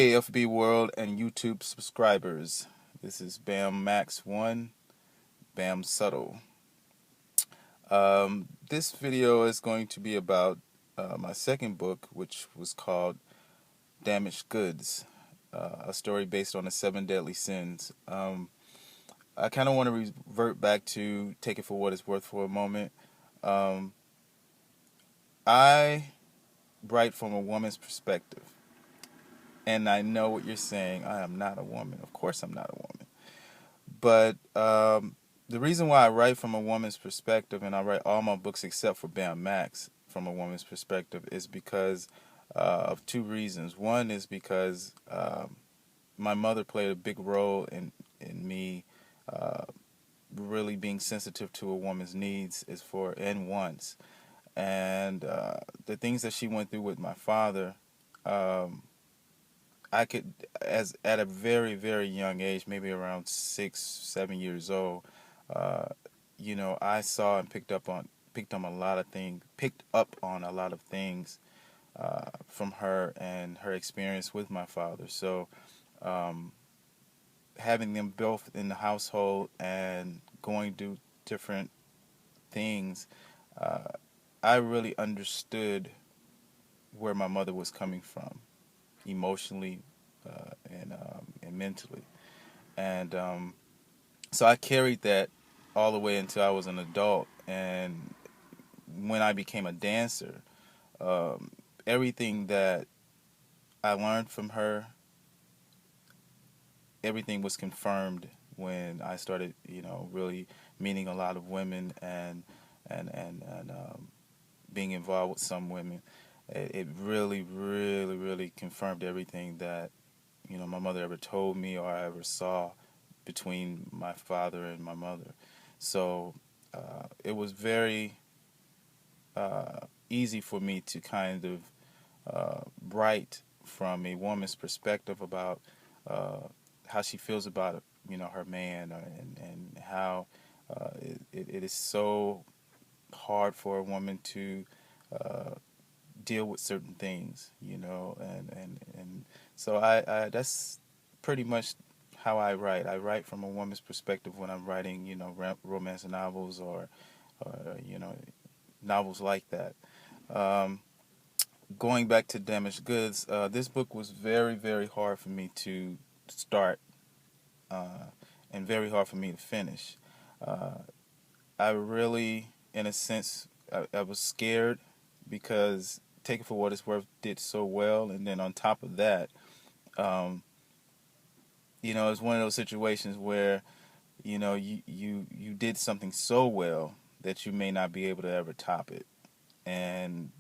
AFB World and YouTube subscribers. This is Bam Max 1, Bam Subtle. This video is going to be about my second book, which was called Damaged Goods, a story based on the 7 deadly sins. I kind of want to revert back to Take It For What It's Worth for a moment. I write from a woman's perspective. And I know what you're saying. I am not a woman. Of course I'm not a woman. But the reason why I write from a woman's perspective, and I write all my books except for Bam Max from a woman's perspective, is because of two reasons. One is because my mother played a big role in me really being sensitive to a woman's needs and wants. And the things that she went through with my father, I could, as at a very, very young age, maybe around 6, 7 years old, I saw and picked up on a lot of things from her and her experience with my father. So, having them both in the household and going through different things, I really understood where my mother was coming from, emotionally and mentally. And so I carried that all the way until I was an adult. And when I became a dancer, everything that I learned from her, everything was confirmed when I started, really meeting a lot of women and being involved with some women. It really, really, really confirmed everything that my mother ever told me or I ever saw between my father and my mother. So it was very easy for me to kind of write from a woman's perspective about how she feels about her man, and how it is so hard for a woman to deal with certain things, and so I that's pretty much how I write. I write from a woman's perspective when I'm writing, romance novels or novels like that. Um, Going back to Damaged Goods, this book was very, very hard for me to start, and very hard for me to finish. Uh, I really, in a sense, I was scared because Take It For What It's Worth did so well, and then on top of that, um, it's one of those situations where you did something so well that you may not be able to ever top it, and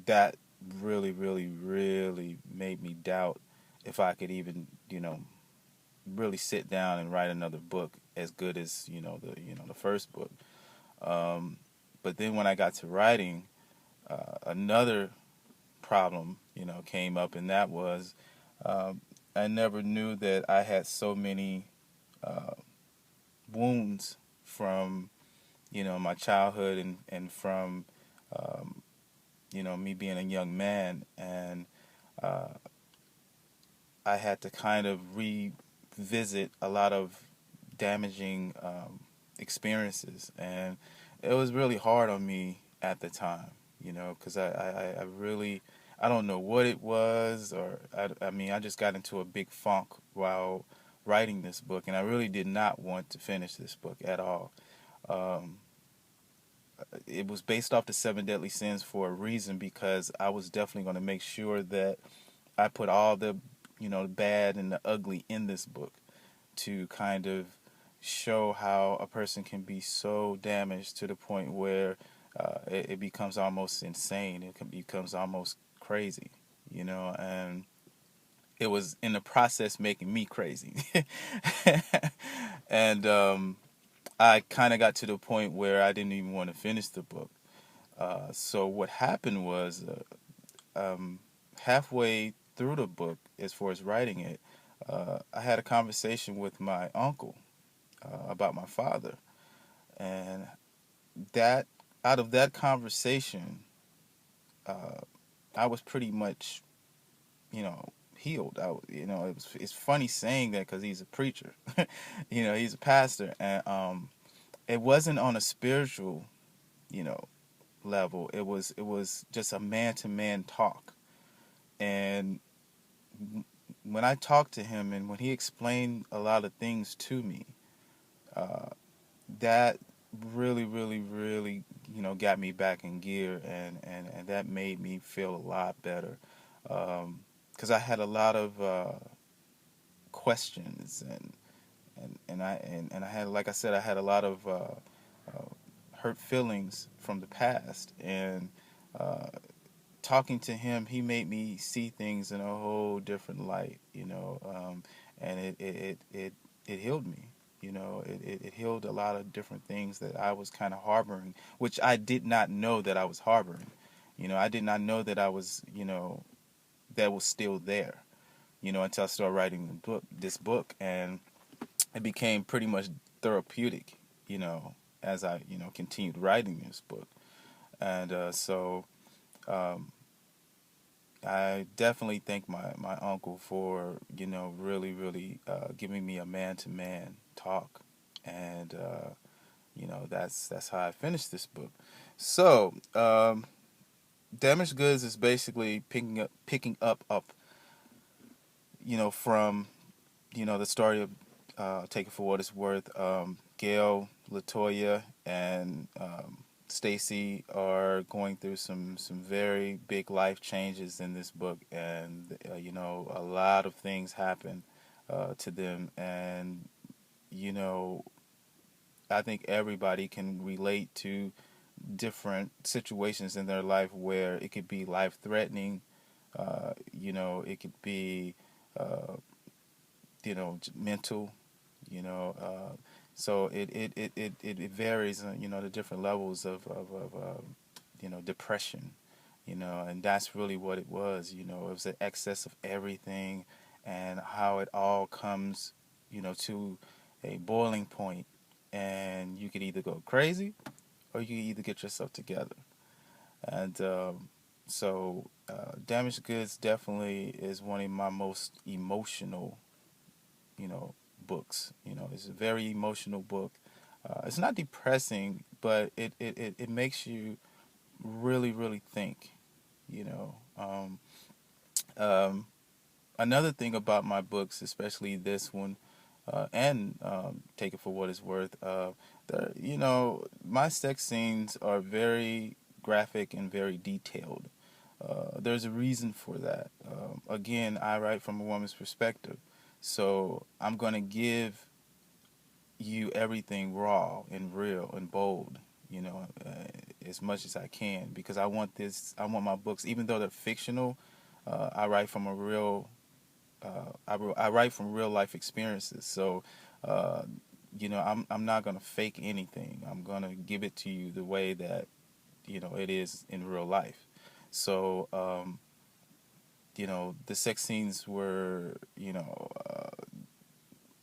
that really, really, really made me doubt if I could even really sit down and write another book as good as the first book. Um, but then when I got to writing, another problem came up, and that was I never knew that I had so many uh, wounds from my childhood and from um, me being a young man, and uh, I had to kind of revisit a lot of damaging experiences, and it was really hard on me at the time, because I really, I don't know what it was, or I mean, I just got into a big funk while writing this book, and I really did not want to finish this book at all. Um, it was based off the 7 deadly sins for a reason, because I was definitely going to make sure that I put all the bad and the ugly in this book to kind of show how a person can be so damaged to the point where it becomes almost insane. Becomes almost crazy, and it was in the process making me crazy. And I kind of got to the point where I didn't even want to finish the book. So what happened was, halfway through the book, as far as writing it, I had a conversation with my uncle about my father, and that out of that conversation, I was pretty much, you know, healed. It's funny saying that because he's a preacher, he's a pastor, and it wasn't on a spiritual, you know, level. It was just a man to man talk, and when I talked to him and when he explained a lot of things to me, uh, that really, really, really, got me back in gear, and that made me feel a lot better. Because I had a lot of questions, and I had, like I said, I had a lot of hurt feelings from the past, and uh, talking to him, he made me see things in a whole different light, and it healed me. It healed a lot of different things that I was kind of harboring, which I did not know that I was harboring. I did not know that I was, that was still there, until I started writing this book, and it became pretty much therapeutic, as I, continued writing this book. And so um, I definitely thank my uncle for, really, really giving me a man-to-man talk. And, that's how I finished this book. So, Damaged Goods is basically picking up, from, the story of Take It For What It's Worth. Gail, Latoya, and Stacy are going through some very big life changes in this book, and a lot of things happen to them, and you know I think everybody can relate to different situations in their life where it could be life threatening, it could be mental, you know. So it varies, the different levels of depression, and that's really what it was. It was an excess of everything, and how it all comes, to a boiling point, and you could either go crazy or you could either get yourself together. And Damaged Goods definitely is one of my most emotional, books. It's a very emotional book. It's not depressing, but it makes you really, really think, you know. Um, Another thing about my books, especially this one, and Take It For What It's Worth, my sex scenes are very graphic and very detailed. There's a reason for that. Again, I write from a woman's perspective, so I'm going to give you everything raw and real and bold, as much as I can, because I want my books, even though they're fictional, I write from a real, I write from real life experiences. So, uh, I'm not gonna fake anything. I'm gonna give it to you the way that it is in real life. So, the sex scenes were,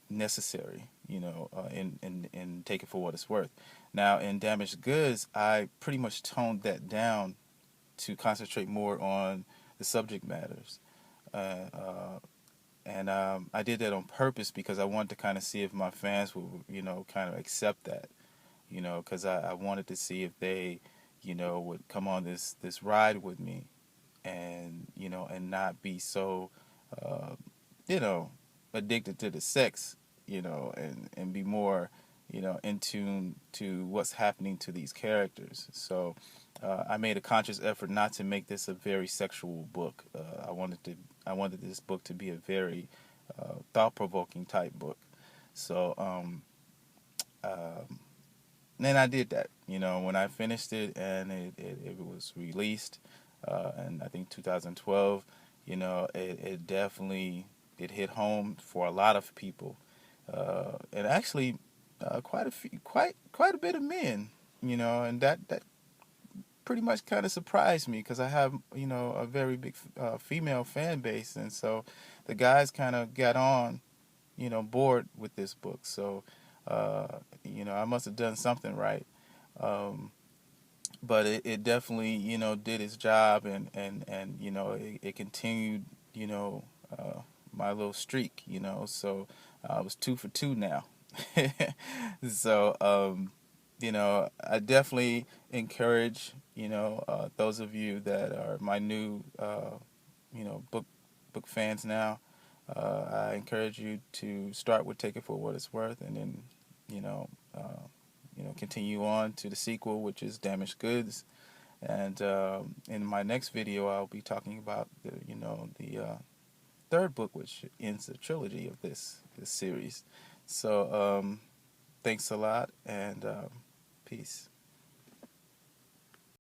necessary, in Take It For What It's Worth. Now, in Damaged Goods, I pretty much toned that down to concentrate more on the subject matters. Uh, uh, and I did that on purpose because I wanted to kind of see if my fans would, kind of accept that, because I wanted to see if they, would come on this ride with me, and and not be so, uh, you know, addicted to the sex, and be more, in tune to what's happening to these characters. So I made a conscious effort not to make this a very sexual book. I wanted this book to be a very thought provoking type book. So um, then I did that. When I finished it and it was released, in I think 2012, it definitely it hit home for a lot of people, and actually quite a bit of men, and that pretty much kind of surprised me because I have a very big female fan base, and so the guys kind of got on, board with this book. So I must have done something right. Um, but it definitely did its job, and it continued, my little streak, you know. So I was 2 for 2 now. So you know, I definitely encourage, you know, those of you that are my new you know, book fans now. I encourage you to start with Take It for What It's Worth, and then you know continue on to the sequel, which is Damaged Goods. And in my next video, I'll be talking about the third book, which ends the trilogy of this series. So thanks a lot, and peace.